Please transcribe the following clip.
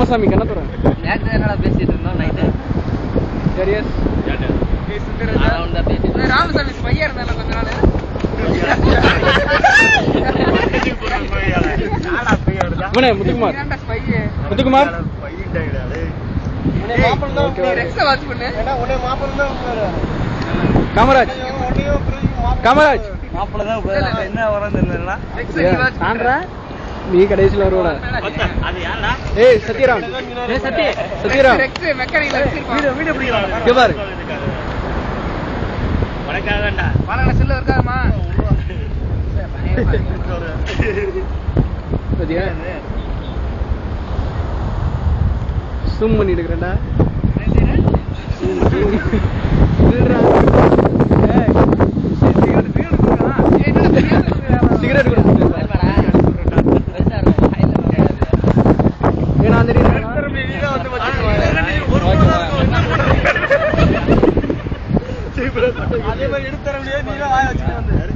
ராமசாமி கண்ணத்துறேன் என்னடா பேசிட்டு இருந்தோம் நைட்டு. சரியஸ் ராமசாமி ஸ்பையா இருந்தாலும் கொஞ்ச நாள் முத்துக்குமார் முத்துக்குமார் காமராஜ் காமராஜ் என்ன வர சான்றா நீ கடைசியில் வருவா. ஏய் சத்யராம் சத்யராம் பாரு செல்ல இருக்காமா சும் பண்ணி எடுக்கிறேன்டா. சிகரெட் அதே மாதிரி எடுத்து தர முடியாது.